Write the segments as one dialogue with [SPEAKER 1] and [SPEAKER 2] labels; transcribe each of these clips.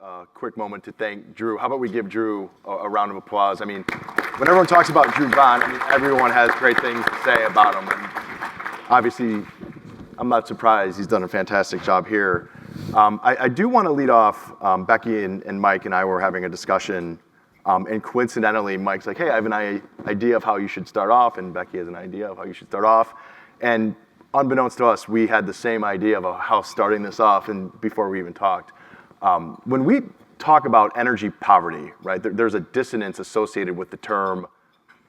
[SPEAKER 1] a quick moment to thank Drew. How about we give Drew a round of applause? I mean, when everyone talks about Drew Vaughn, I mean, everyone has great things to say about him. And obviously, I'm not surprised. He's done a fantastic job here. I do want to lead off. Becky and Mike and I were having a discussion, and coincidentally, Mike's like, hey, I have an idea of how you should start off, and Becky has an idea of how you should start off. And unbeknownst to us, we had the same idea of how starting this off, and before we even talked. When we talk about energy poverty, right, there's a dissonance associated with the term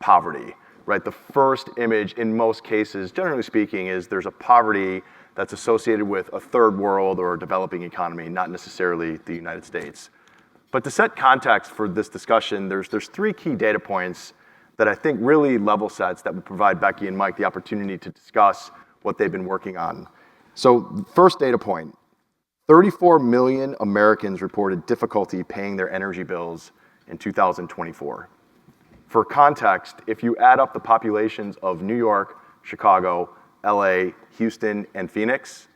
[SPEAKER 1] poverty, right? The first image in most cases, generally speaking, is there's a poverty that's associated with a third world or a developing economy, not necessarily the United States. But to set context for this discussion, there's three key data points that I think really level sets that would provide Becky and Mike the opportunity to discuss what they've been working on. So first data point, 34 million Americans reported difficulty paying their energy bills in 2024. For context, if you add up the populations of New York, Chicago, LA, Houston, and Phoenix,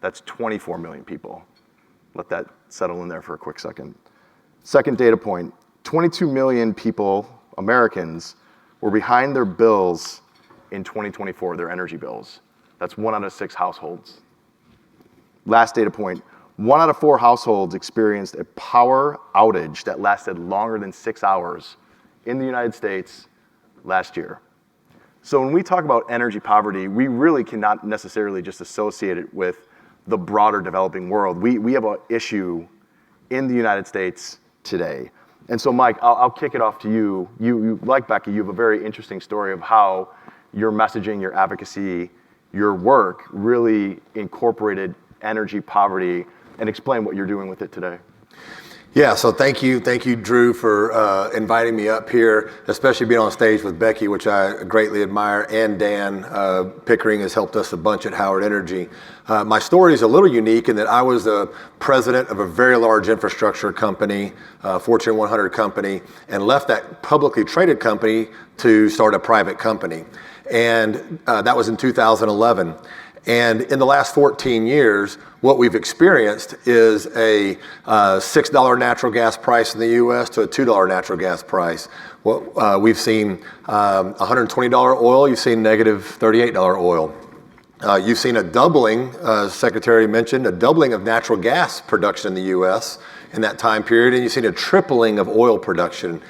[SPEAKER 1] that's 24 million people. Let that settle in there for a quick second. Second data point, 22 million people, Americans, were behind their bills in 2024, their energy bills. That's 1 out of 6 households. Last data point, 1 out of 4 households experienced a power outage that lasted longer than 6 hours in the United States last year. So when we talk about energy poverty, we really cannot necessarily just associate it with the broader developing world. We have an issue in the United States today. And so Mike, I'll kick it off to you. You, like Becky, you have a very interesting story of how your messaging, your advocacy, your work really incorporated energy poverty, and explain what you're doing with it today.
[SPEAKER 2] Yeah, so thank you, Drew, for inviting me up here, especially being on stage with Becky, which I greatly admire, and Dan. Pickering has helped us a bunch at Howard Energy. My story is a little unique in that I was the president of a very large infrastructure company, Fortune 100 company, and left that publicly traded company to start a private company. And that was in 2011. And in the last 14 years, what we've experienced is a $6 natural gas price in the U.S. to a $2 natural gas price. We've seen $120 oil, you've seen negative $38 oil. You've seen a doubling, Secretary mentioned, a doubling of natural gas production in the U.S. in that time period, and you've seen a tripling of oil production.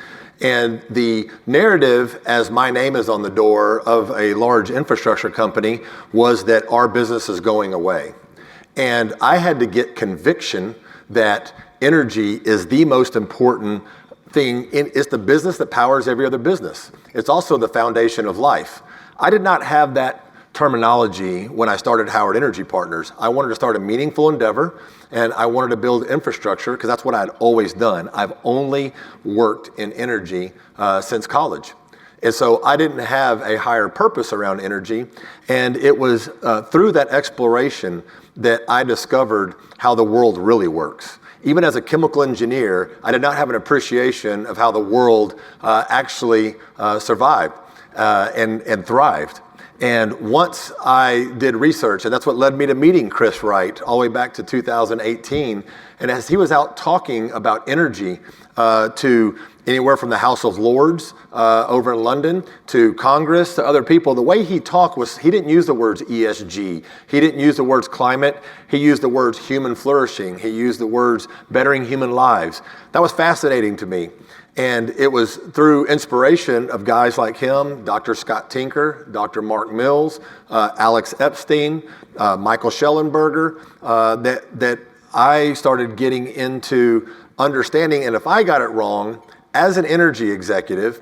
[SPEAKER 2] And the narrative, as my name is on the door of a large infrastructure company, was that our business is going away. And I had to get conviction that energy is the most important thing. It's the business that powers every other business. It's also the foundation of life. I did not have that terminology when I started Howard Energy Partners. I wanted to start a meaningful endeavor, and I wanted to build infrastructure because that's what I'd always done. I've only worked in energy since college. And so I didn't have a higher purpose around energy. And it was through that exploration that I discovered how the world really works. Even as a chemical engineer, I did not have an appreciation of how the world actually survived and thrived. And once I did research, and that's what led me to meeting Chris Wright all the way back to 2018. And as he was out talking about energy to anywhere from the House of Lords over in London to Congress to other people, the way he talked was he didn't use the words ESG. He didn't use the words climate. He used the words human flourishing. He used the words bettering human lives. That was fascinating to me. And it was through inspiration of guys like him, Dr. Scott Tinker, Dr. Mark Mills, Alex Epstein, Michael Schellenberger, that I started getting into understanding. And if I got it wrong, as an energy executive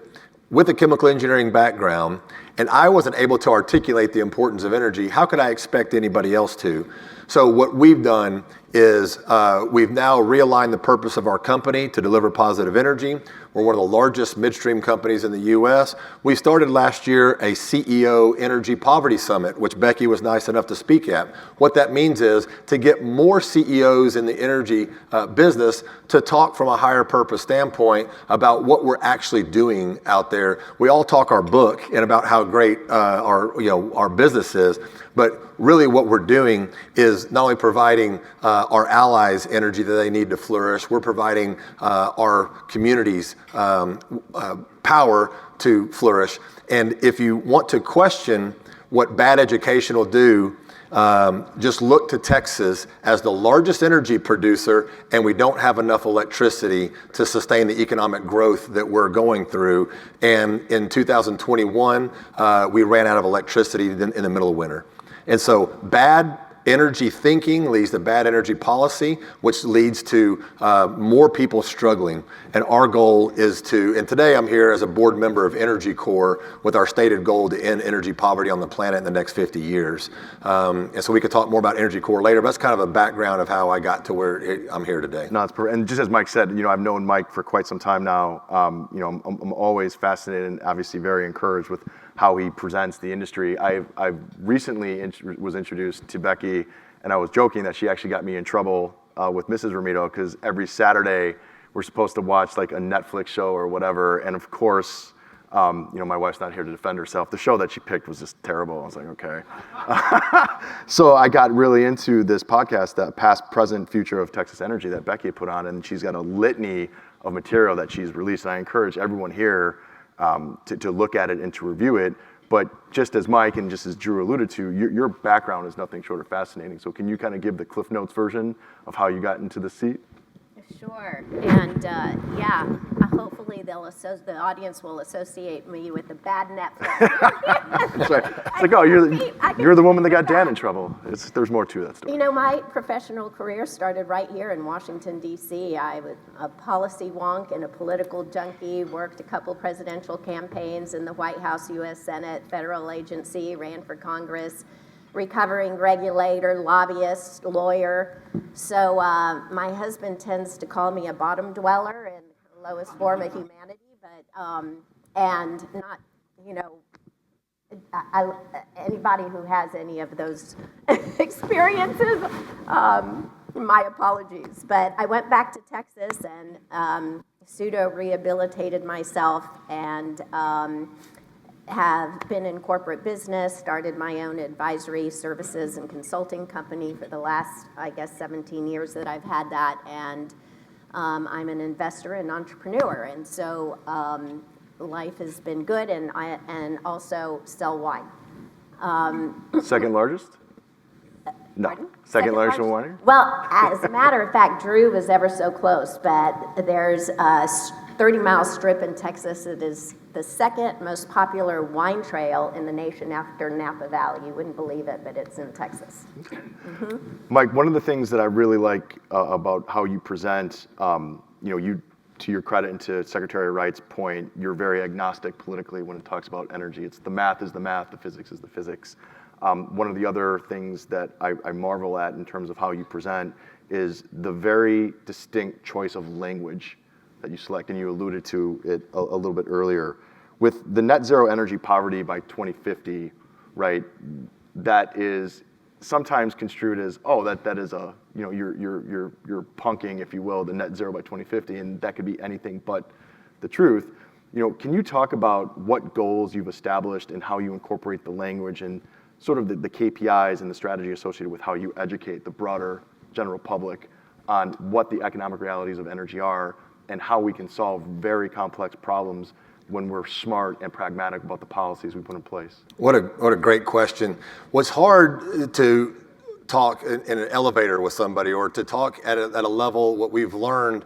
[SPEAKER 2] with a chemical engineering background, and I wasn't able to articulate the importance of energy, how could I expect anybody else to? So what we've done is we've now realigned the purpose of our company to deliver positive energy. We're one of the largest midstream companies in the U.S. We started last year a CEO Energy Poverty Summit, which Becky was nice enough to speak at. What that means is to get more CEOs in the energy business to talk from a higher purpose standpoint about what we're actually doing out there. We all talk our book and about how great our business is, But really what we're doing is not only providing our allies energy that they need to flourish, we're providing our communities power to flourish. And if you want to question what bad education will do, just look to Texas as the largest energy producer, and we don't have enough electricity to sustain the economic growth that we're going through. And in 2021, we ran out of electricity in the middle of winter. And so bad energy thinking leads to bad energy policy, which leads to more people struggling. And our goal is to, and today I'm here as a board member of Energy Corps with our stated goal to end energy poverty on the planet in the next 50 years. And so we could talk more about Energy Corps later, but that's kind of a background of how I got to where I'm here today.
[SPEAKER 1] No, it's perfect. And just as Mike said, I've known Mike for quite some time now. I'm always fascinated and obviously very encouraged with how he presents the industry. I've recently was introduced to Becky, and I was joking that she actually got me in trouble with Mrs. Romito, because every Saturday we're supposed to watch like a Netflix show or whatever, and of course, my wife's not here to defend herself. The show that she picked was just terrible. I was like, okay. So I got really into this podcast, that Past, Present, Future of Texas Energy that Becky had put on, and she's got a litany of material that she's released, and I encourage everyone here to look at it and to review it. But just as Mike and just as Drew alluded to, your background is nothing short of fascinating. So can you kind of give the Cliff Notes version of how you got into the seat?
[SPEAKER 3] Sure. And hopefully the audience will associate me with the bad Netflix.
[SPEAKER 1] That's right. It's like, oh, you're the woman that got Dan in trouble. There's more to that story.
[SPEAKER 3] My professional career started right here in Washington, D.C. I was a policy wonk and a political junkie, worked a couple presidential campaigns in the White House, U.S. Senate, federal agency, ran for Congress, recovering regulator, lobbyist, lawyer. So my husband tends to call me a bottom dweller and lowest form of humanity, but and not, anybody who has any of those experiences, my apologies. But I went back to Texas and pseudo-rehabilitated myself and have been in corporate business, started my own advisory services and consulting company for the last, 17 years that I've had that, and I'm an investor and entrepreneur, and so life has been good, and also sell wine.
[SPEAKER 1] Second largest? No.
[SPEAKER 3] Pardon?
[SPEAKER 1] Second largest winery?
[SPEAKER 3] Well, as a matter of fact, Drew was ever so close, but there's a 30-mile strip in Texas that is the second most popular wine trail in the nation after Napa Valley. You wouldn't believe it, but it's in Texas.
[SPEAKER 1] Okay. Mm-hmm. Mike, one of the things that I really like about how you present, you, to your credit and to Secretary Wright's point, you're very agnostic politically when it talks about energy. It's the math is the math, the physics is the physics. One of the other things that I marvel at in terms of how you present is the very distinct choice of language that you select, and you alluded to it a little bit earlier. With the net zero energy poverty by 2050, right, that is sometimes construed as, oh, that is a, you're punking, if you will, the net zero by 2050, and that could be anything but the truth. Can you talk about what goals you've established and how you incorporate the language and sort of the KPIs and the strategy associated with how you educate the broader general public on what the economic realities of energy are and how we can solve very complex problems when we're smart and pragmatic about the policies we put in place?
[SPEAKER 2] What a great question. What's hard to talk in an elevator with somebody or to talk at a level, what we've learned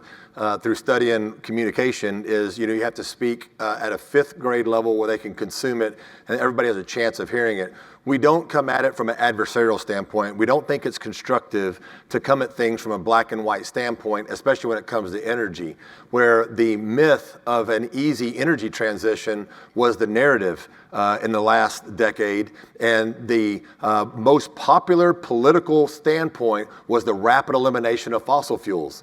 [SPEAKER 2] through studying communication is, you have to speak at a 5th grade level where they can consume it and everybody has a chance of hearing it. We don't come at it from an adversarial standpoint. We don't think it's constructive to come at things from a black and white standpoint, especially when it comes to energy, where the myth of an easy energy transition was the narrative in the last decade. And the most popular political standpoint was the rapid elimination of fossil fuels.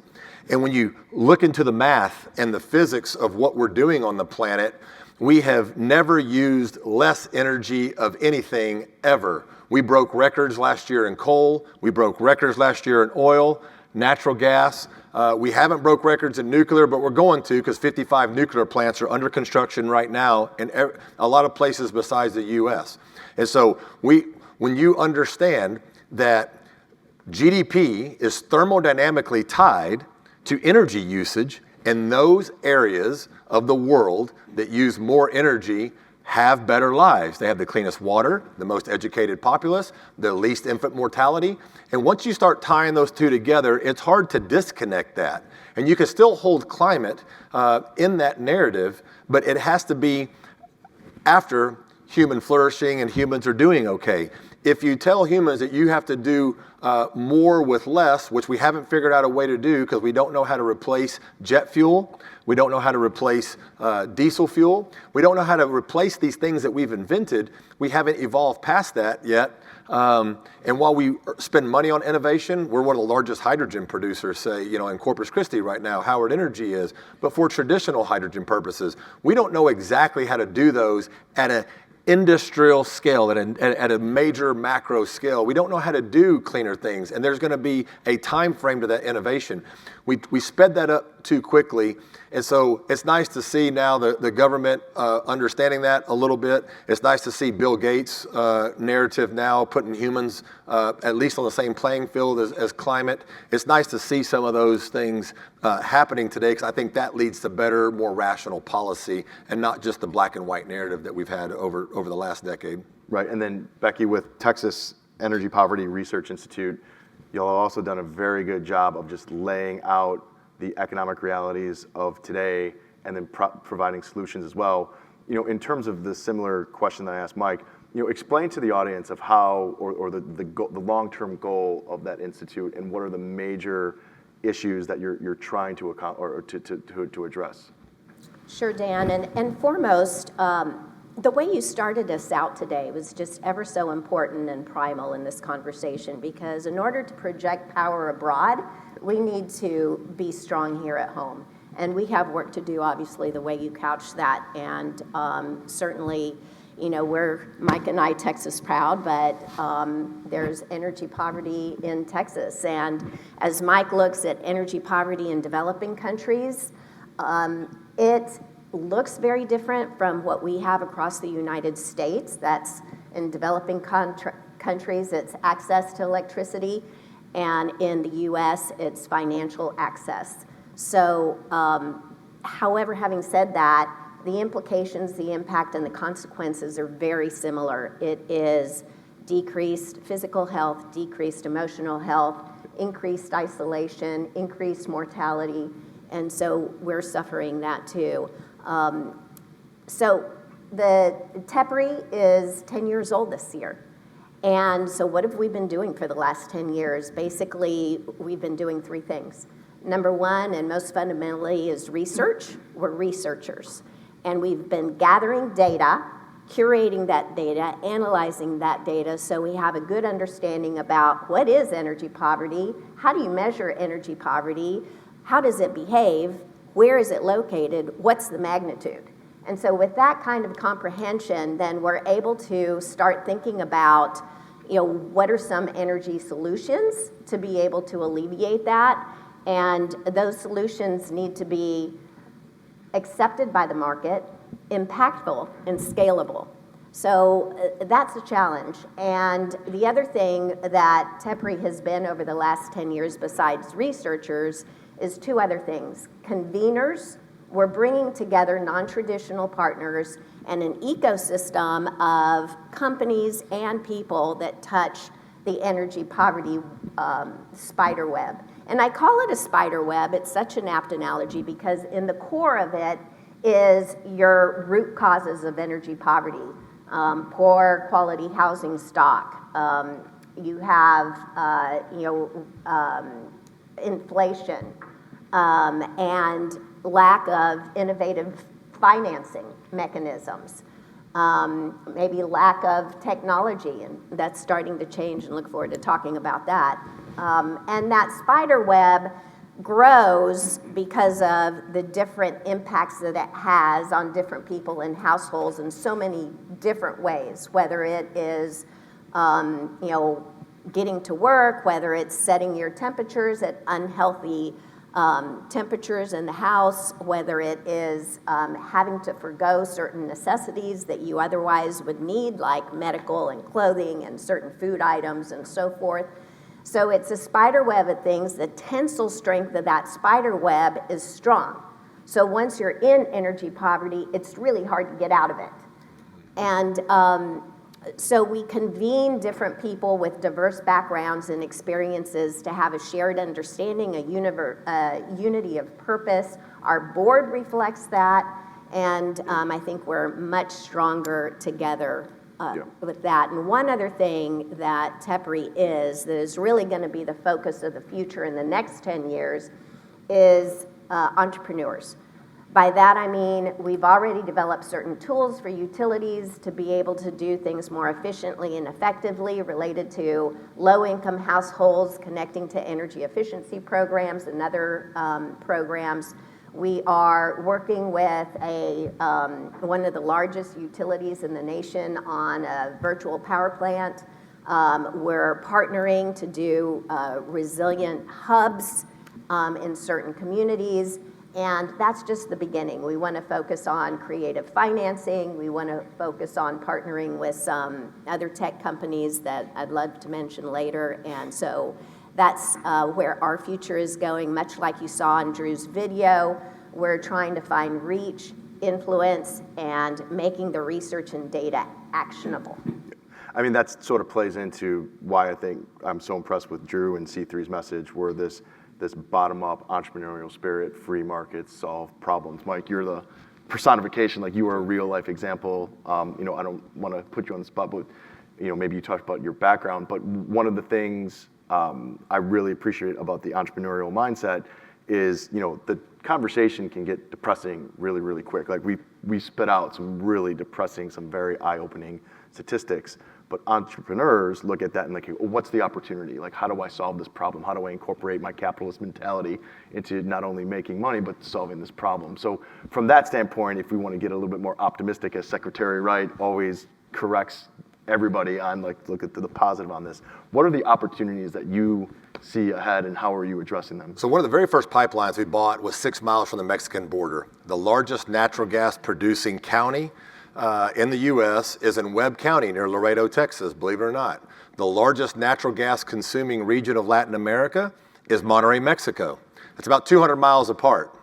[SPEAKER 2] And when you look into the math and the physics of what we're doing on the planet, we have never used less energy of anything ever. We broke records last year in coal. We broke records last year in oil, natural gas. We haven't broke records in nuclear, but we're going to, because 55 nuclear plants are under construction right now in a lot of places besides the U.S. And so when you understand that GDP is thermodynamically tied to energy usage, and those areas of the world that use more energy have better lives. They have the cleanest water, the most educated populace, the least infant mortality. And once you start tying those two together, it's hard to disconnect that. And you can still hold climate in that narrative, but it has to be after human flourishing and humans are doing okay. If you tell humans that you have to do more with less, which we haven't figured out a way to do because we don't know how to replace jet fuel, we don't know how to replace diesel fuel, we don't know how to replace these things that we've invented, we haven't evolved past that yet. And while we spend money on innovation, we're one of the largest hydrogen producers, say, in Corpus Christi right now, Howard Energy is. But for traditional hydrogen purposes, we don't know exactly how to do those at an industrial scale, at a major macro scale. We don't know how to do cleaner things, and there's going to be a time frame to that innovation. We sped that up too quickly, and so it's nice to see now the government understanding that a little bit. It's nice to see Bill Gates' narrative now putting humans at least on the same playing field as climate. It's nice to see some of those things happening today, because I think that leads to better, more rational policy, and not just the black and white narrative that we've had over the last decade.
[SPEAKER 1] Right, and then Becky, with Texas Energy Poverty Research Institute, y'all have also done a very good job of just laying out the economic realities of today and then providing solutions as well. In terms of the similar question that I asked Mike, explain to the audience of how, or the long-term goal of that institute, and what are the major issues that you're trying to to address.
[SPEAKER 3] Sure, Dan, and foremost, the way you started us out today was just ever so important and primal in this conversation, because in order to project power abroad, we need to be strong here at home. And we have work to do, obviously, the way you couched that. And certainly, we're, Mike and I, Texas proud, but there's energy poverty in Texas. And as Mike looks at energy poverty in developing countries, it looks very different from what we have across the United States. That's in developing countries, it's access to electricity, and in the US, it's financial access. So, however, having said that, the implications, the impact, and the consequences are very similar. It is decreased physical health, decreased emotional health, increased isolation, increased mortality, and so we're suffering that too. So the TEPRI is 10 years old this year. And so what have we been doing for the last 10 years? Basically, we've been doing three things. Number one, and most fundamentally, is research. We're researchers. And we've been gathering data, curating that data, analyzing that data, so we have a good understanding about what is energy poverty, how do you measure energy poverty, how does it behave, where is it located, what's the magnitude? And so with that kind of comprehension, then we're able to start thinking about, what are some energy solutions to be able to alleviate that? And those solutions need to be accepted by the market, impactful, and scalable. So that's a challenge. And the other thing that TEPRI has been over the last 10 years, besides researchers, is two other things. Conveners. We're bringing together non-traditional partners and an ecosystem of companies and people that touch the energy poverty spider web. And I call it a spider web. It's such an apt analogy because in the core of it is your root causes of energy poverty. Poor quality housing stock. You have, inflation and lack of innovative financing mechanisms, maybe lack of technology, and that's starting to change, and look forward to talking about that. And that spider web grows because of the different impacts that it has on different people and households in so many different ways, whether it is, getting to work, whether it's setting your temperatures at unhealthy temperatures in the house, whether it is having to forgo certain necessities that you otherwise would need, like medical and clothing and certain food items and so forth. So it's a spider web of things. The tensile strength of that spider web is strong. So once you're in energy poverty, it's really hard to get out of it. And so we convene different people with diverse backgrounds and experiences to have a shared understanding, a unity of purpose. Our board reflects that, and I think we're much stronger together with that. And one other thing that TEPRI is that is really going to be the focus of the future in the next 10 years is entrepreneurs. By that I mean we've already developed certain tools for utilities to be able to do things more efficiently and effectively related to low-income households connecting to energy efficiency programs and other programs. We are working with one of the largest utilities in the nation on a virtual power plant. We're partnering to do resilient hubs in certain communities. And that's just the beginning. We want to focus on creative financing. We want to focus on partnering with some other tech companies that I'd love to mention later. And so that's where our future is going. Much like you saw in Drew's video, we're trying to find reach, influence, and making the research and data actionable.
[SPEAKER 1] I mean, that sort of plays into why I think I'm so impressed with Drew and C3's message, where this bottom-up entrepreneurial spirit, free markets solve problems. Mike, you're the personification, like you are a real-life example. I don't want to put you on the spot, but maybe you talked about your background, but one of the things I really appreciate about the entrepreneurial mindset is, the conversation can get depressing really, really quick. Like we spit out some really depressing, some very eye-opening statistics. But entrepreneurs look at that and like, well, what's the opportunity? Like, how do I solve this problem? How do I incorporate my capitalist mentality into not only making money, but solving this problem? So from that standpoint, if we want to get a little bit more optimistic, as Secretary Wright always corrects everybody on, like, look at the positive on this. What are the opportunities that you see ahead and how are you addressing them?
[SPEAKER 2] So one of the very first pipelines we bought was 6 miles from the Mexican border. The largest natural gas producing county in the U.S. is in Webb County near Laredo, Texas, believe it or not. The largest natural gas consuming region of Latin America is Monterrey, Mexico. It's about 200 miles apart.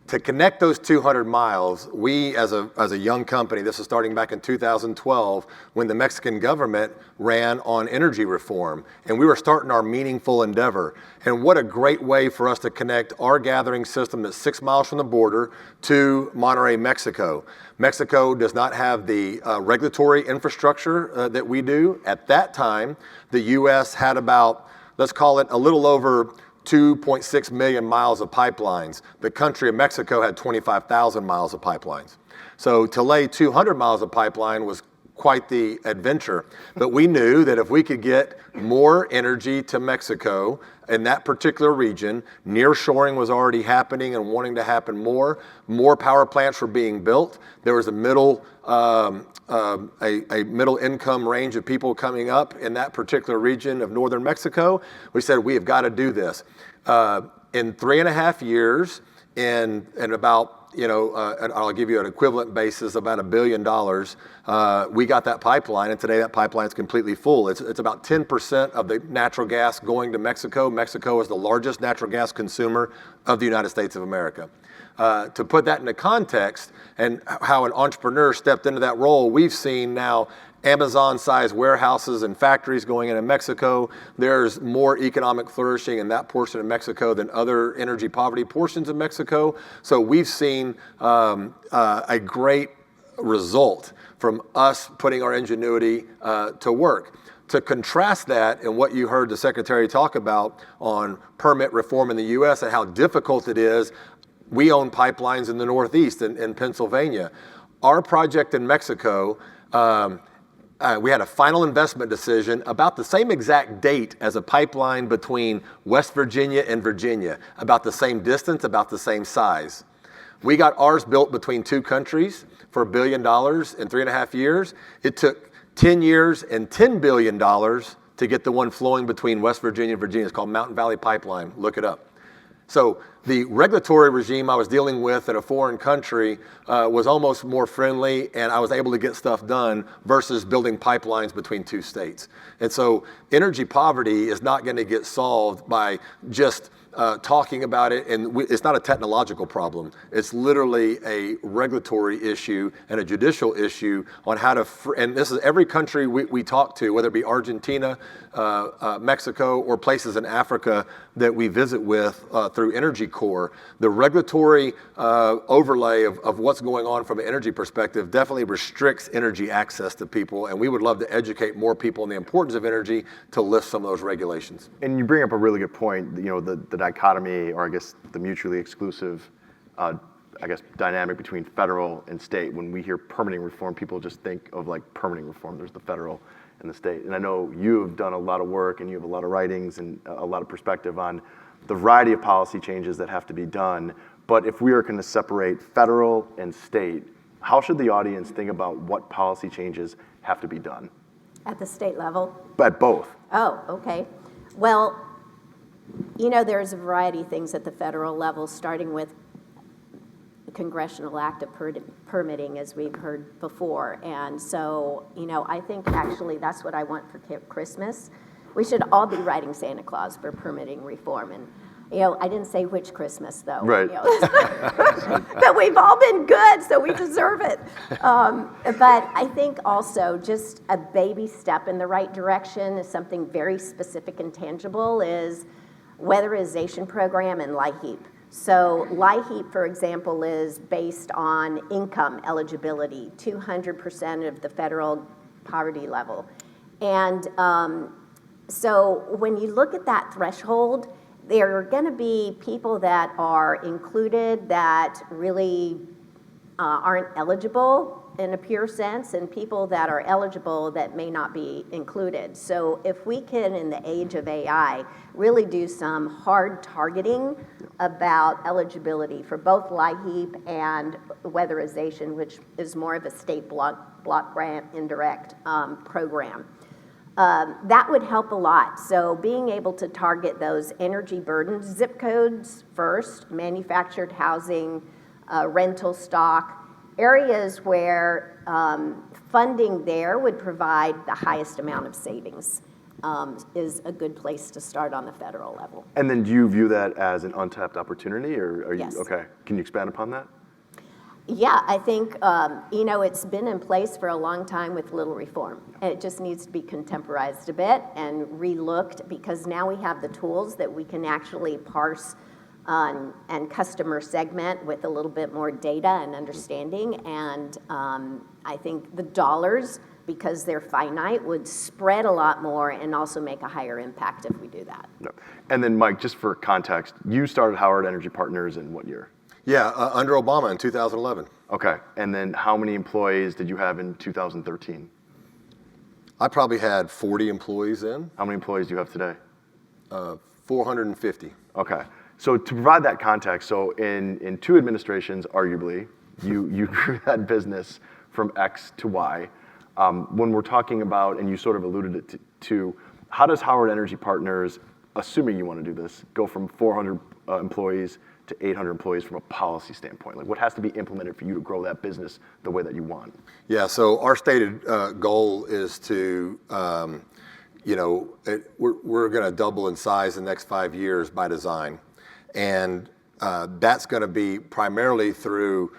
[SPEAKER 2] To connect those 200 miles, we as a young company, this is starting back in 2012, when the Mexican government ran on energy reform, and we were starting our meaningful endeavor. And what a great way for us to connect our gathering system that's 6 miles from the border to Monterrey, Mexico. Mexico does not have the regulatory infrastructure that we do. At that time, the U.S. had about, let's call it a little over 2.6 million miles of pipelines. The country of Mexico had 25,000 miles of pipelines. So to lay 200 miles of pipeline was quite the adventure. But we knew that if we could get more energy to Mexico in that particular region, nearshoring was already happening and wanting to happen more power plants were being built. There was a middle income range of people coming up in that particular region of northern Mexico. We said, we have got to do this. In 3.5 years, in about, and I'll give you an equivalent basis, about $1 billion, we got that pipeline, and today that pipeline is completely full. It's about 10% of the natural gas going to Mexico. Mexico is the largest natural gas consumer of the United States of America. To put that into context and how an entrepreneur stepped into that role, we've seen now Amazon-sized warehouses and factories going into Mexico. There's more economic flourishing in that portion of Mexico than other energy poverty portions of Mexico. So we've seen a great result from us putting our ingenuity to work. To contrast that and what you heard the Secretary talk about on permit reform in the U.S. and how difficult it is, we own pipelines in the Northeast in Pennsylvania. Our project in Mexico, we had a final investment decision about the same exact date as a pipeline between West Virginia and Virginia, about the same distance, about the same size. We got ours built between two countries for $1 billion in 3.5 years. It took 10 years and $10 billion to get the one flowing between West Virginia and Virginia. It's called Mountain Valley Pipeline. Look it up. So the regulatory regime I was dealing with in a foreign country was almost more friendly, and I was able to get stuff done versus building pipelines between two states. And so energy poverty is not going to get solved by just talking about it, and it's not a technological problem. It's literally a regulatory issue and a judicial issue on how to, and this is every country we talk to, whether it be Argentina, Mexico, or places in Africa that we visit with through Energy Corps. The regulatory overlay of what's going on from an energy perspective definitely restricts energy access to people, and we would love to educate more people on the importance of energy to lift some of those regulations.
[SPEAKER 1] And you bring up a really good point, the dichotomy, or I guess the mutually exclusive, dynamic between federal and state. When we hear permitting reform, people just think of like permitting reform. There's the federal and the state. And I know you've done a lot of work and you have a lot of writings and a lot of perspective on the variety of policy changes that have to be done. But if we are going to separate federal and state, how should the audience think about what policy changes have to be done?
[SPEAKER 3] At the state level?
[SPEAKER 1] At both.
[SPEAKER 3] Oh, okay. Well, there's a variety of things at the federal level, starting with the Congressional Act of Permitting, as we've heard before. And so, I think actually that's what I want for Christmas. We should all be writing Santa Claus for permitting reform. And, I didn't say which Christmas, though.
[SPEAKER 1] Right.
[SPEAKER 3] But we've all been good, so we deserve it. But I think also just a baby step in the right direction is something very specific and tangible is weatherization program and LIHEAP. So LIHEAP, for example, is based on income eligibility, 200% of the federal poverty level. And so when you look at that threshold, there are going to be people that are included that really aren't eligible in a pure sense, and people that are eligible that may not be included. So if we can, in the age of AI, really do some hard targeting about eligibility for both LIHEAP and weatherization, which is more of a state block grant indirect program, that would help a lot. So being able to target those energy burdened zip codes first, manufactured housing, rental stock, areas where funding there would provide the highest amount of savings is a good place to start on the federal level.
[SPEAKER 1] And then do you view that as an untapped opportunity, or are you,
[SPEAKER 3] Yes.
[SPEAKER 1] okay, can you expand upon that?
[SPEAKER 3] Yeah, I think, it's been in place for a long time with little reform. And it just needs to be contemporized a bit and relooked, because now we have the tools that we can actually parse and customer segment with a little bit more data and understanding. And I think the dollars, because they're finite, would spread a lot more and also make a higher impact if we do that.
[SPEAKER 1] No. And then Mike, just for context, you started Howard Energy Partners in what year?
[SPEAKER 2] Yeah, under Obama in 2011.
[SPEAKER 1] Okay, and then how many employees did you have in 2013?
[SPEAKER 2] I probably had 40 employees then.
[SPEAKER 1] How many employees do you have today?
[SPEAKER 2] 450.
[SPEAKER 1] Okay, so to provide that context, so in two administrations, arguably, you grew that business from X to Y. When we're talking about, and you sort of alluded it to, how does Howard Energy Partners, assuming you want to do this, go from 400 employees to 800 employees from a policy standpoint? Like, what has to be implemented for you to grow that business the way that you want?
[SPEAKER 2] Yeah, so our stated goal is to, we're going to double in size in the next 5 years by design. And that's going to be primarily through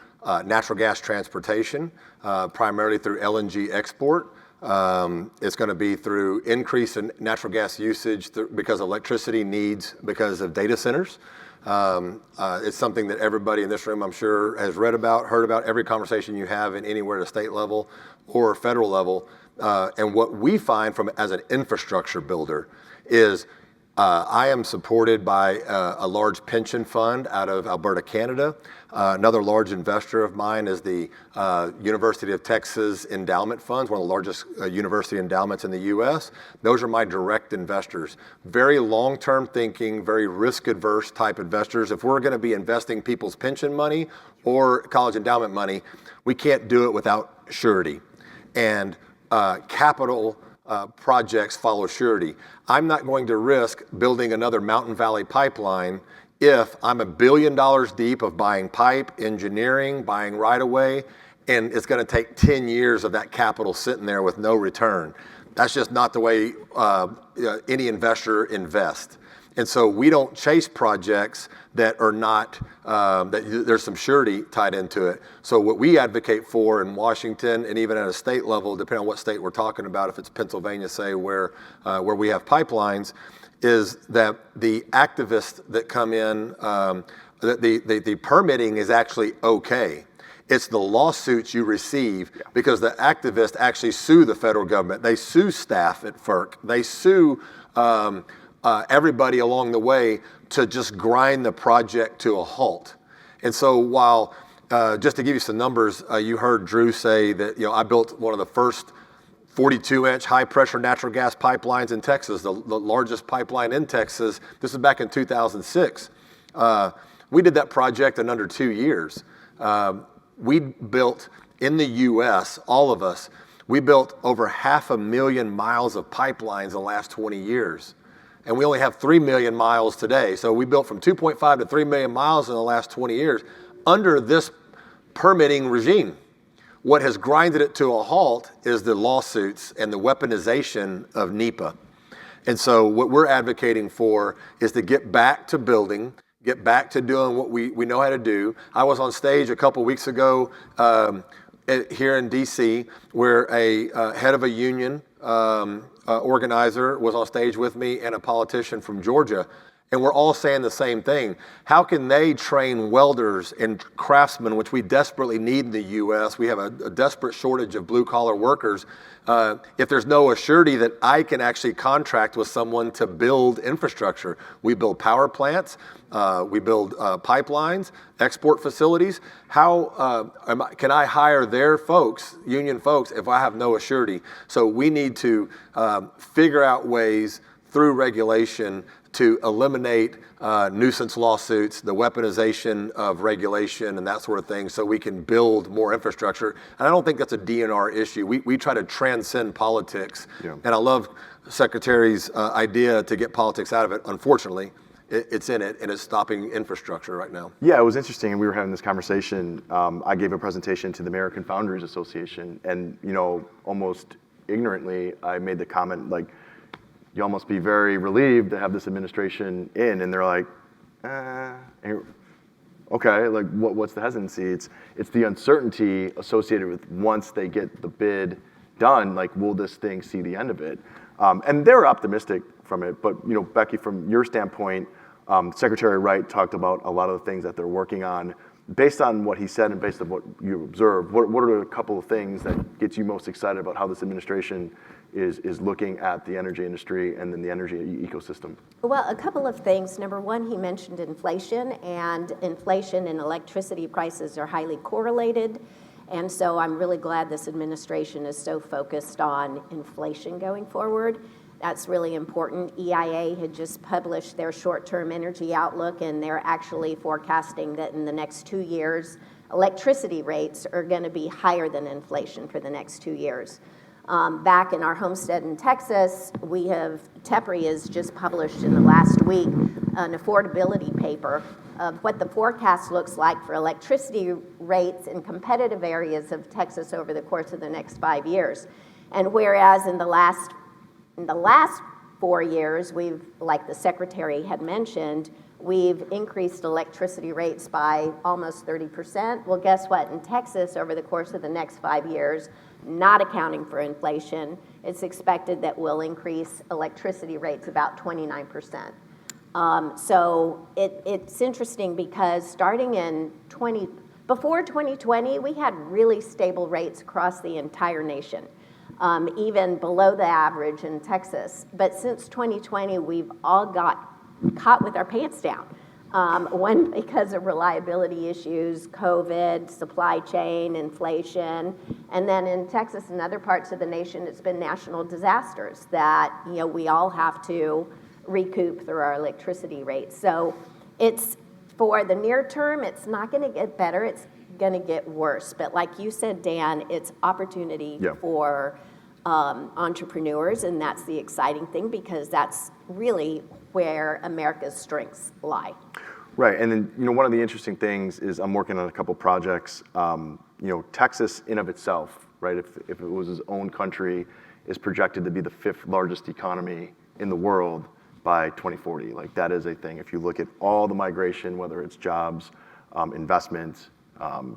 [SPEAKER 2] natural gas transportation, primarily through LNG export. It's going to be through increase in natural gas usage because of electricity needs because of data centers. It's something that everybody in this room, I'm sure, has read about, heard about, every conversation you have in anywhere at a state level or federal level. And what we find as an infrastructure builder is I am supported by a large pension fund out of Alberta, Canada. Another large investor of mine is the University of Texas Endowment Funds, one of the largest university endowments in the U.S. Those are my direct investors. Very long-term thinking, very risk-averse type investors. If we're going to be investing people's pension money or college endowment money, we can't do it without surety. And capital projects follow surety. I'm not going to risk building another Mountain Valley pipeline if I'm $1 billion deep of buying pipe, engineering, buying right of way, and it's going to take 10 years of that capital sitting there with no return. That's just not the way any investor invests. And so we don't chase projects that are not, that there's some surety tied into it. So what we advocate for in Washington and even at a state level, depending on what state we're talking about, if it's Pennsylvania, say, where we have pipelines, is that the activists that come in, the permitting is actually okay. It's the lawsuits you receive because the activists actually sue the federal government. They sue staff at FERC. They sue everybody along the way to just grind the project to a halt. And so while, just to give you some numbers, you heard Drew say that, I built one of the first 42-inch high-pressure natural gas pipelines in Texas, the largest pipeline in Texas. This is back in 2006. We did that project in under 2 years. We built in the U.S., all of us, we built over 500,000 miles of pipelines in the last 20 years. And we only have 3 million miles today. So we built from 2.5 to 3 million miles in the last 20 years under this permitting regime. What has grinded it to a halt is the lawsuits and the weaponization of NEPA. And so what we're advocating for is to get back to building, get back to doing what we know how to do. I was on stage a couple weeks ago here in DC where a head of a union organizer was on stage with me and a politician from Georgia. And we're all saying the same thing. How can they train welders and craftsmen, which we desperately need in the U.S.? We have a desperate shortage of blue-collar workers. If there's no assurity that I can actually contract with someone to build infrastructure. We build power plants. We build pipelines, export facilities. How can I hire their folks, union folks, if I have no assurity? So we need to figure out ways through regulation to eliminate nuisance lawsuits, the weaponization of regulation and that sort of thing so we can build more infrastructure. And I don't think that's a DNR issue. We try to transcend politics. Yeah. And I love Secretary's idea to get politics out of it. Unfortunately, it's in it and it's stopping infrastructure right now.
[SPEAKER 1] Yeah, it was interesting. We were having this conversation. I gave a presentation to the American Founders Association and, almost ignorantly, I made the comment like, y'all must be very relieved to have this administration in. And they're like, okay, like what's the hesitancy? It's the uncertainty associated with once they get the bid done, like will this thing see the end of it? And they're optimistic from it. But, Becky, from your standpoint, Secretary Wright talked about a lot of the things that they're working on. Based on what he said and based on what you observed, what are a couple of things that gets you most excited about how this administration is looking at the energy industry and then the energy ecosystem?
[SPEAKER 3] Well, a couple of things. Number one, he mentioned inflation, and inflation and electricity prices are highly correlated. And so I'm really glad this administration is so focused on inflation going forward. That's really important. EIA had just published their short-term energy outlook, and they're actually forecasting that in the next 2 years, electricity rates are going to be higher than inflation for the next 2 years. Back in our homestead in Texas, TEPRI has just published in the last week an affordability paper of what the forecast looks like for electricity rates in competitive areas of Texas over the course of the next 5 years. And whereas in the last 4 years, we've, like the Secretary had mentioned, we've increased electricity rates by almost 30%. Well, guess what? In Texas, over the course of the next 5 years, not accounting for inflation, it's expected that we'll increase electricity rates about 29%. So it's interesting because starting in before 2020, we had really stable rates across the entire nation, even below the average in Texas. But since 2020, we've all got caught with our pants down. One, because of reliability issues, COVID, supply chain, inflation, and then in Texas and other parts of the nation, it's been national disasters that we all have to recoup through our electricity rates. So it's, for the near term, it's not going to get better, it's going to get worse. But like you said, Dan, it's opportunity for entrepreneurs, and that's the exciting thing because that's really where America's strengths lie.
[SPEAKER 1] Right, and then one of the interesting things is I'm working on a couple projects. Texas in of itself, right? If it was its own country, is projected to be the 5th largest economy in the world by 2040. Like that is a thing. If you look at all the migration, whether it's jobs, investment,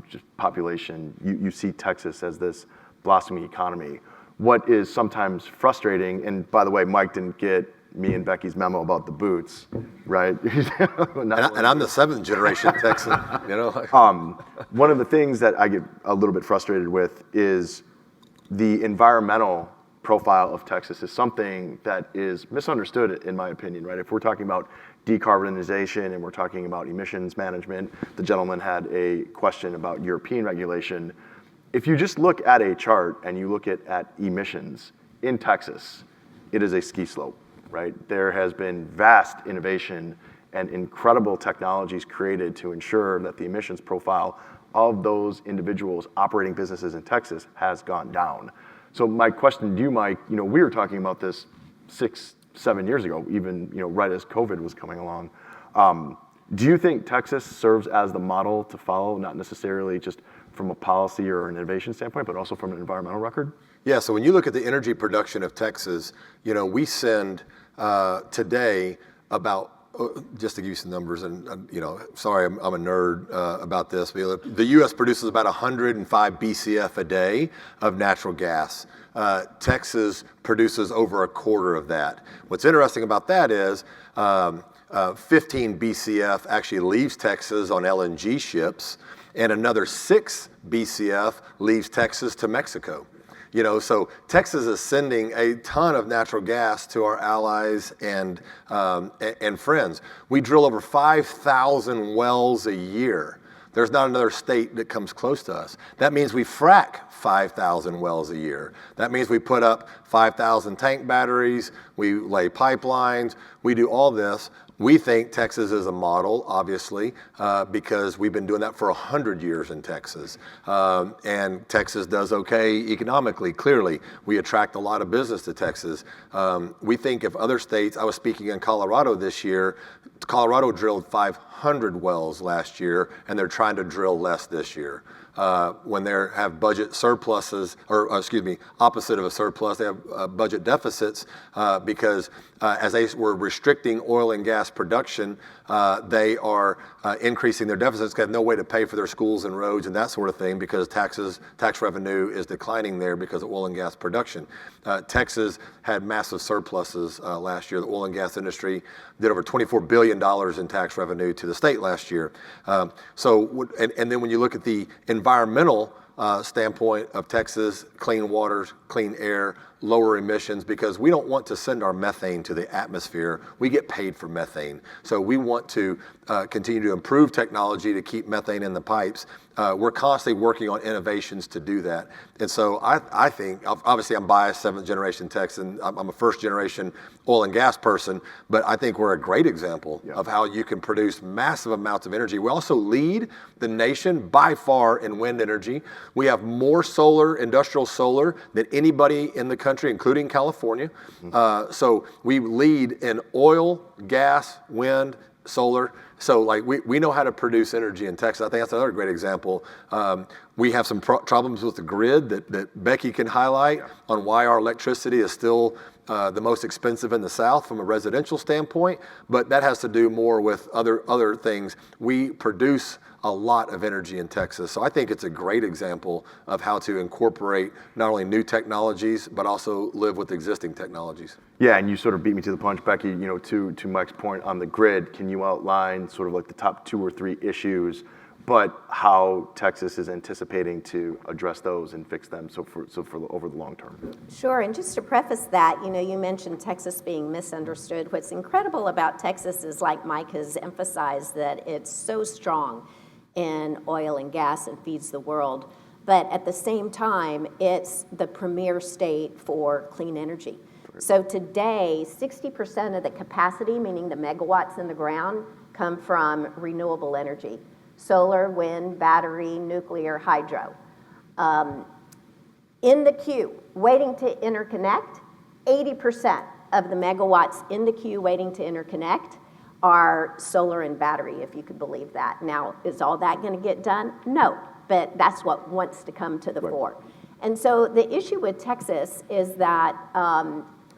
[SPEAKER 1] just population, you see Texas as this blossoming economy. What is sometimes frustrating, and by the way, Mike didn't get me and Becky's memo about the boots, right?
[SPEAKER 2] And I'm the 7th generation Texan,
[SPEAKER 1] One of the things that I get a little bit frustrated with is the environmental profile of Texas is something that is misunderstood, in my opinion, right? If we're talking about decarbonization and we're talking about emissions management, the gentleman had a question about European regulation. If you just look at a chart and you look at emissions in Texas, it is a ski slope, right? There has been vast innovation and incredible technologies created to ensure that the emissions profile of those individuals operating businesses in Texas has gone down. So my question to you, Mike, we were talking about this 6-7 years ago, even right as COVID was coming along. Do you think Texas serves as the model to follow, not necessarily just from a policy or an innovation standpoint, but also from an environmental record?
[SPEAKER 2] Yeah, so when you look at the energy production of Texas, we send today about, just to give you some numbers, and sorry, I'm a nerd about this, but the U.S. produces about 105 BCF a day of natural gas. Texas produces over a quarter of that. What's interesting about that is 15 BCF actually leaves Texas on LNG ships, and another 6 BCF leaves Texas to Mexico. So Texas is sending a ton of natural gas to our allies and friends. We drill over 5,000 wells a year. There's not another state that comes close to us. That means we frack 5,000 wells a year. That means we put up 5,000 tank batteries, we lay pipelines, we do all this. We think Texas is a model, obviously, because we've been doing that for 100 years in Texas. And Texas does okay economically, clearly. We attract a lot of business to Texas. We think if other states, I was speaking in Colorado this year, Colorado drilled 500 wells last year, and they're trying to drill less this year. When they have budget surpluses, or opposite of a surplus, they have budget deficits because as they were restricting oil and gas production, they are increasing their deficits because they have no way to pay for their schools and roads and that sort of thing because tax revenue is declining there because of oil and gas production. Texas had massive surpluses last year. The oil and gas industry did over $24 billion in tax revenue to the state last year. And then when you look at the environmental standpoint of Texas, clean water, clean air, lower emissions, because we don't want to send our methane to the atmosphere. We get paid for methane. So we want to continue to improve technology to keep methane in the pipes. We're constantly working on innovations to do that. And so I think, obviously I'm biased, 7th generation Texan. I'm a 1st generation oil and gas person, but I think we're a great example of how you can produce massive amounts of energy. We also lead the nation by far in wind energy. We have more solar, industrial solar, than anybody in the country, including California. So we lead in oil, gas, wind, solar. So we know how to produce energy in Texas. I think that's another great example. We have some problems with the grid that Becky can highlight on why our electricity is still the most expensive in the South from a residential standpoint, but that has to do more with other things. We produce a lot of energy in Texas. So I think it's a great example of how to incorporate not only new technologies, but also live with existing technologies.
[SPEAKER 1] Yeah, and you sort of beat me to the punch, Becky, to Mike's point on the grid. Can you outline sort of like the top 2 or 3 issues, but how Texas is anticipating to address those and fix them for over the long term?
[SPEAKER 3] Sure, and just to preface that, you mentioned Texas being misunderstood. What's incredible about Texas is, like Mike has emphasized, that it's so strong in oil and gas and feeds the world. But at the same time, it's the premier state for clean energy. So today, 60% of the capacity, meaning the megawatts in the ground, come from renewable energy. Solar, wind, battery, nuclear, hydro. In the queue, waiting to interconnect, 80% of the megawatts in the queue waiting to interconnect are solar and battery, if you could believe that. Now, is all that going to get done? No, but that's what wants to come to the fore. And so the issue with Texas is that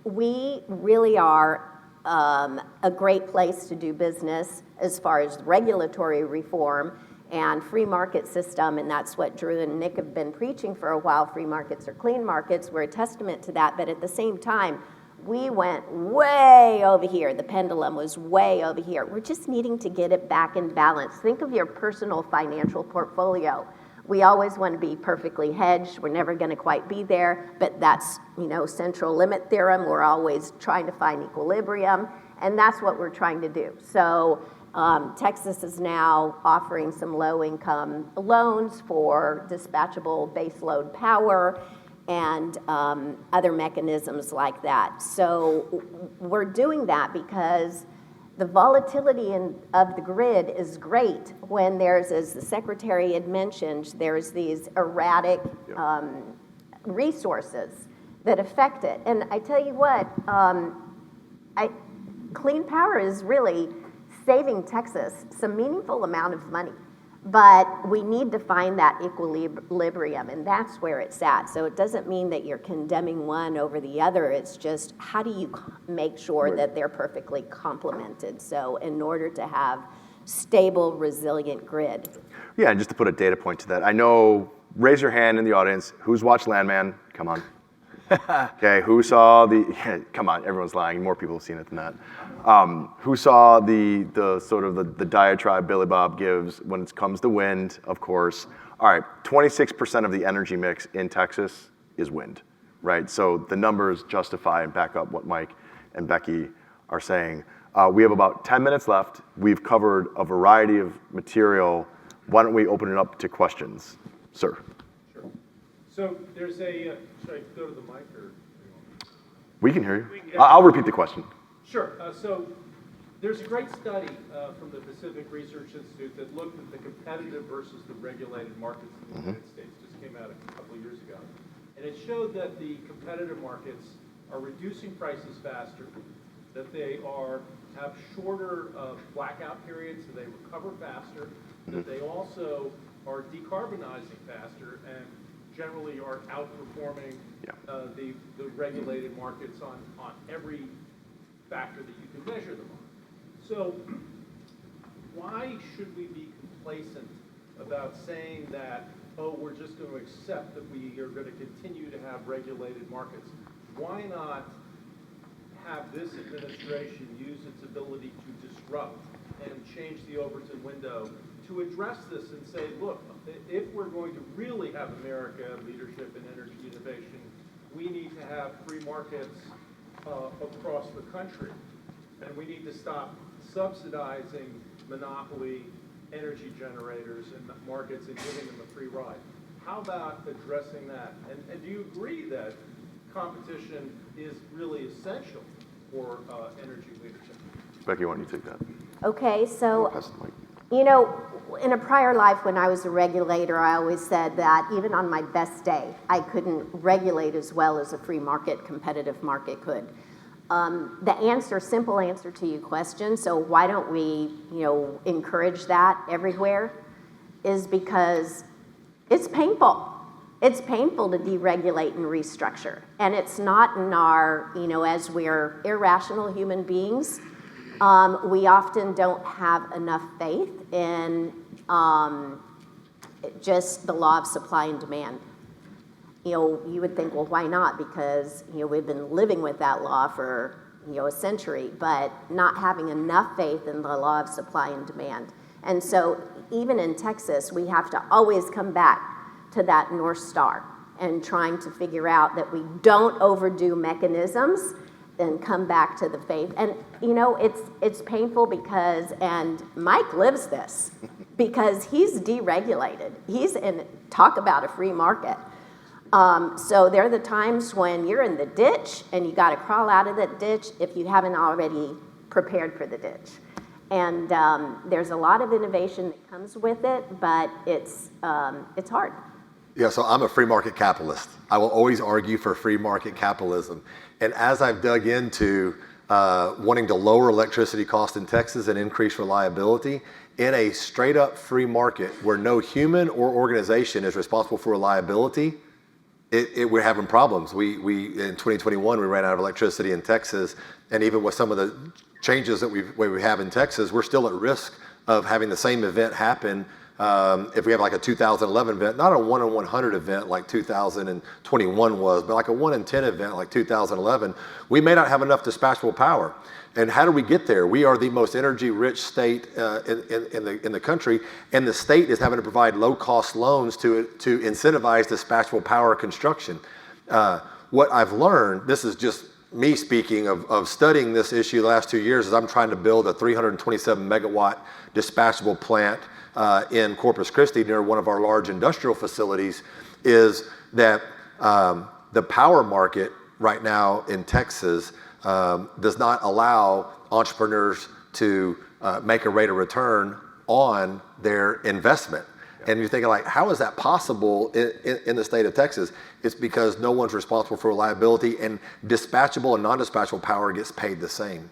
[SPEAKER 3] we really are a great place to do business as far as regulatory reform and free market system, and that's what Drew and Nick have been preaching for a while. Free markets or clean markets, we're a testament to that, but at the same time, we went way over here. The pendulum was way over here. We're just needing to get it back in balance. Think of your personal financial portfolio. We always want to be perfectly hedged. We're never going to quite be there, but that's, central limit theorem. We're always trying to find equilibrium, and that's what we're trying to do. So Texas is now offering some low-income loans for dispatchable baseload power and other mechanisms like that. So we're doing that because the volatility of the grid is great when there's, as the Secretary had mentioned, there's these erratic resources that affect it. And I tell you what, clean power is really saving Texas some meaningful amount of money. But we need to find that equilibrium, and that's where it's at. So it doesn't mean that you're condemning one over the other. It's just how do you make sure that they're perfectly complemented? So in order to have stable, resilient grid.
[SPEAKER 1] Yeah, and just to put a data point to that, I know, raise your hand in the audience, who's watched Landman? Come on. Okay, who saw come on, everyone's lying, more people have seen it than that. Who saw the sort of the diatribe Billy Bob gives when it comes to wind, of course. All right, 26% of the energy mix in Texas is wind, right? So the numbers justify and back up what Mike and Becky are saying. We have about 10 minutes left. We've covered a variety of material. Why don't we open it up to questions? Sir.
[SPEAKER 4] So there's should I go to the mic or?
[SPEAKER 1] We can hear you. I'll repeat the question.
[SPEAKER 4] Sure. So there's a great study from the Pacific Research Institute that looked at the competitive versus the regulated markets in the United States. Just came out a couple of years ago. And it showed that the competitive markets are reducing prices faster, that they have shorter blackout periods, so they recover faster, that they also are decarbonizing faster, and generally are outperforming the regulated markets on every factor that you can measure them on. So why should we be complacent about saying that, we're just going to accept that we are going to continue to have regulated markets? Why not have this administration use its ability to disrupt and change the Overton window to address this and say, look, if we're going to really have America leadership in energy innovation, we need to have free markets across the country. And we need to stop subsidizing monopoly energy generators and markets and giving them a free ride. How about addressing that? And do you agree that competition is really essential for energy leadership?
[SPEAKER 1] Becky, why don't you take that?
[SPEAKER 3] Okay, so,
[SPEAKER 1] Pass the mic.
[SPEAKER 3] in a prior life when I was a regulator, I always said that even on my best day, I couldn't regulate as well as a free market, competitive market could. The simple answer to your question, so why don't we, encourage that everywhere, is because it's painful. It's painful to deregulate and restructure. And it's not in our, as we're irrational human beings, we often don't have enough faith in just the law of supply and demand. You would think, well, why not? Because, we've been living with that law for, a century, but not having enough faith in the law of supply and demand. And so even in Texas, we have to always come back to that North Star and trying to figure out that we don't overdo mechanisms and come back to the faith. And, it's painful because, and Mike lives this, because he's deregulated. He's talk about a free market. So there are the times when you're in the ditch and you got to crawl out of that ditch if you haven't already prepared for the ditch. And there's a lot of innovation that comes with it, but it's hard.
[SPEAKER 2] Yeah, so I'm a free market capitalist. I will always argue for free market capitalism. And as I've dug into wanting to lower electricity costs in Texas and increase reliability in a straight up free market where no human or organization is responsible for reliability. We're having problems. We in 2021 we ran out of electricity in Texas, and even with some of the changes that we have in Texas, we're still at risk of having the same event happen. If we have like a 2011 event, not a 1 in 100 event like 2021 was, but like a 1 in 10 event like 2011, we may not have enough dispatchable power. And how do we get there? We are the most energy-rich state in the country, and the state is having to provide low-cost loans to incentivize dispatchable power construction. What I've learned, this is just me speaking of studying this issue the last 2 years, is I'm trying to build a 327 megawatt dispatchable plant in Corpus Christi near one of our large industrial facilities, is that the power market right now in Texas does not allow entrepreneurs to make a rate of return on their investment. And you're thinking like, how is that possible in the state of Texas? It's because no one's responsible for reliability, and dispatchable and non-dispatchable power gets paid the same.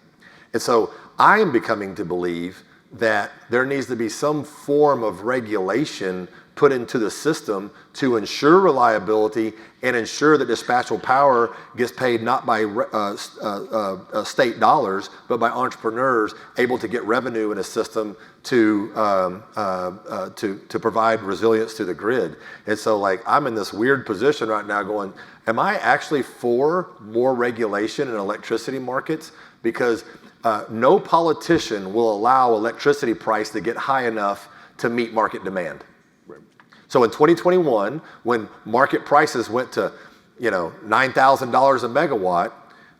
[SPEAKER 2] And so I am becoming to believe that there needs to be some form of regulation put into the system to ensure reliability and ensure that dispatchable power gets paid not by state dollars, but by entrepreneurs able to get revenue in a system to provide resilience to the grid. And so like I'm in this weird position right now going, am I actually for more regulation in electricity markets? Because no politician will allow electricity price to get high enough to meet market demand. So in 2021, when market prices went to, $9,000 a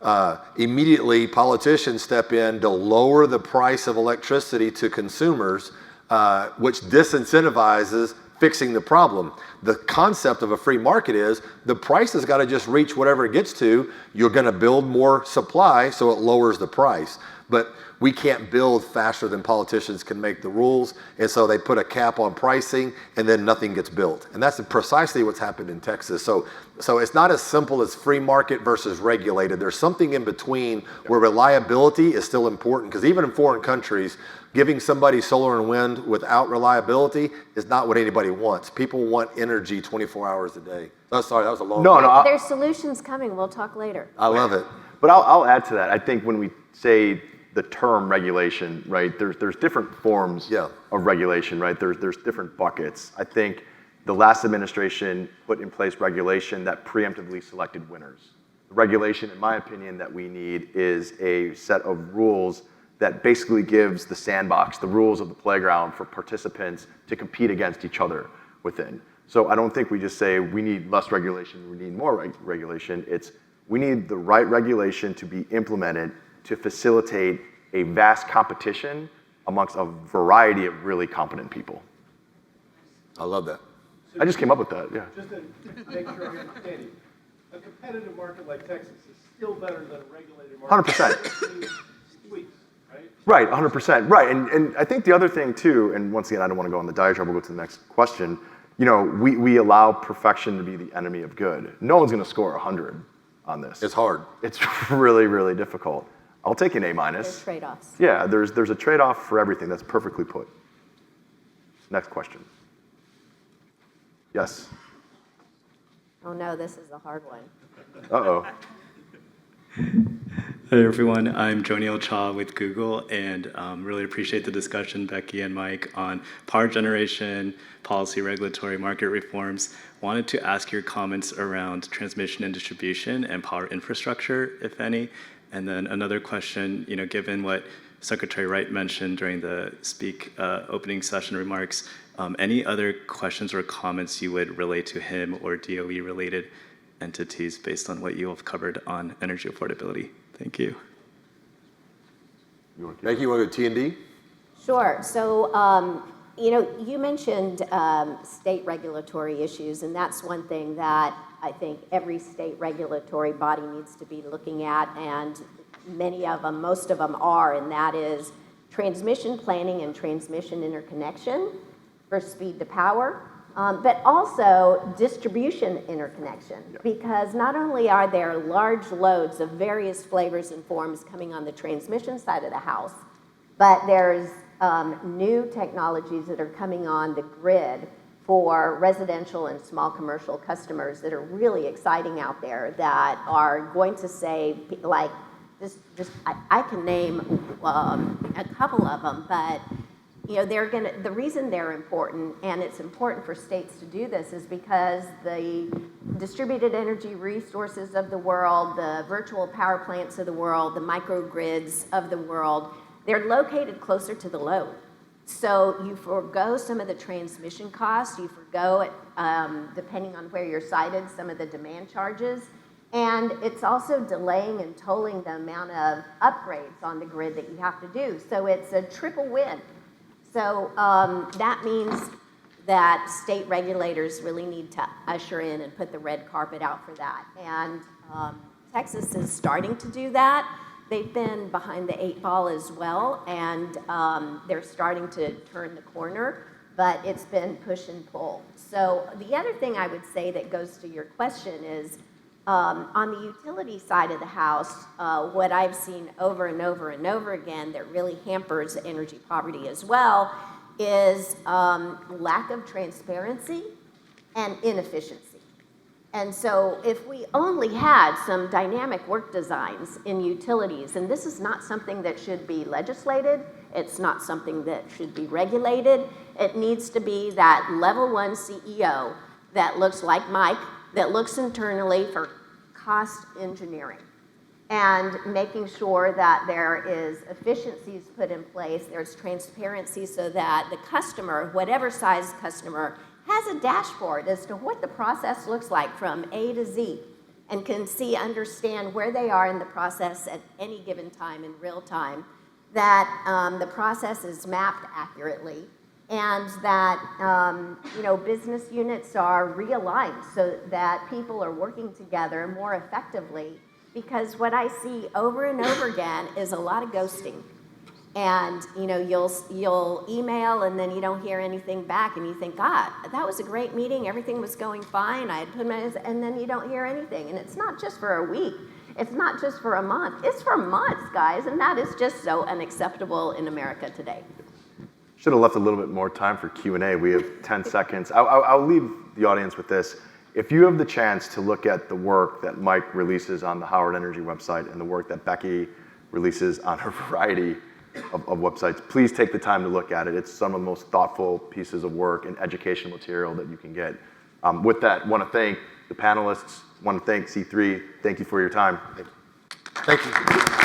[SPEAKER 2] megawatt, immediately politicians step in to lower the price of electricity to consumers, which disincentivizes fixing the problem. The concept of a free market is the price has got to just reach whatever it gets to. You're going to build more supply, so it lowers the price. But we can't build faster than politicians can make the rules, and so they put a cap on pricing, and then nothing gets built. And that's precisely what's happened in Texas. So it's not as simple as free market versus regulated. There's something in between where reliability is still important, because even in foreign countries, giving somebody solar and wind without reliability is not what anybody wants. People want energy 24 hours a day. Oh, sorry, that was a long.
[SPEAKER 1] No.
[SPEAKER 3] There's solutions coming. We'll talk later.
[SPEAKER 2] I love it.
[SPEAKER 1] But I'll add to that. I think when we say the term regulation, right, there's different forms of regulation, right? There's different buckets. I think the last administration put in place regulation that preemptively selected winners. The regulation, in my opinion, that we need is a set of rules that basically gives the sandbox, the rules of the playground for participants to compete against each other within. So I don't think we just say we need less regulation, we need more regulation. It's we need the right regulation to be implemented to facilitate a vast competition amongst a variety of really competent people.
[SPEAKER 2] I love that.
[SPEAKER 1] I just came up with that, yeah.
[SPEAKER 4] Just to make sure I'm understanding, a competitive market like Texas is still better than a regulated market.
[SPEAKER 1] 100%.
[SPEAKER 4] Tweaks, right?
[SPEAKER 1] Right, 100%. Right, and I think the other thing too, and once again, I don't want to go on the diatribe, we'll go to the next question. We allow perfection to be the enemy of good. No one's going to score 100 on this.
[SPEAKER 2] It's hard.
[SPEAKER 1] It's really, really difficult. I'll take an A-.
[SPEAKER 3] There's trade-offs.
[SPEAKER 1] Yeah, there's a trade-off for everything. That's perfectly put. Next question. Yes.
[SPEAKER 3] Oh no, this is a hard one.
[SPEAKER 1] Uh-oh.
[SPEAKER 5] Hey everyone, I'm Joniel Cha with Google, and really appreciate the discussion, Becky and Mike, on power generation, policy, regulatory, market reforms. Wanted to ask your comments around transmission and distribution and power infrastructure, if any. And then another question, given what Secretary Wright mentioned during the opening session remarks, any other questions or comments you would relate to him or DOE-related entities based on what you have covered on energy affordability? Thank you.
[SPEAKER 2] Becky, you want to go T&D?
[SPEAKER 3] Sure. So, you mentioned state regulatory issues, and that's one thing that I think every state regulatory body needs to be looking at, and most of them are, and that is transmission planning and transmission interconnection for speed to power. but also distribution interconnection, because not only are there large loads of various flavors and forms coming on the transmission side of the house, but there's new technologies that are coming on the grid for residential and small commercial customers that are really exciting out there, that are going to save, like, I can name a couple of them, but you know, the reason they're important, and it's important for states to do this, is because the distributed energy resources of the world, the virtual power plants of the world, the microgrids of the world, they're located closer to the load. So you forego some of the transmission costs, you forego, depending on where you're sited, some of the demand charges, and it's also delaying and tolling the amount of upgrades on the grid that you have to do. So it's a triple win. So that means that state regulators really need to usher in and put the red carpet out for that. And Texas is starting to do that. They've been behind the 8 ball as well, and they're starting to turn the corner, but it's been push and pull. So the other thing I would say that goes to your question is, on the utility side of the house, what I've seen over and over and over again that really hampers energy poverty as well is lack of transparency and inefficiency. And so if we only had some dynamic work designs in utilities, and this is not something that should be legislated, it's not something that should be regulated, it needs to be that level 1 CEO that looks like Mike, that looks internally for cost engineering and making sure that there is efficiencies put in place, there's transparency so that the customer, whatever size customer, has a dashboard as to what the process looks like from A to Z and can understand where they are in the process at any given time in real time, that the process is mapped accurately, and that business units are realigned so that people are working together more effectively, because what I see over and over again is a lot of ghosting. And you'll email and then you don't hear anything back, and you think, God, that was a great meeting, everything was going fine, I had put and then you don't hear anything. And it's not just for a week, it's not just for a month, it's for months, guys, and that is just so unacceptable in America today.
[SPEAKER 1] Should have left a little bit more time for Q&A. We have 10 seconds. I'll leave the audience with this. If you have the chance to look at the work that Mike releases on the Howard Energy website and the work that Becky releases on her variety of websites, please take the time to look at it. It's some of the most thoughtful pieces of work and educational material that you can get. With that, I want to thank the panelists, want to thank C3. Thank you for your time.
[SPEAKER 2] Thank you.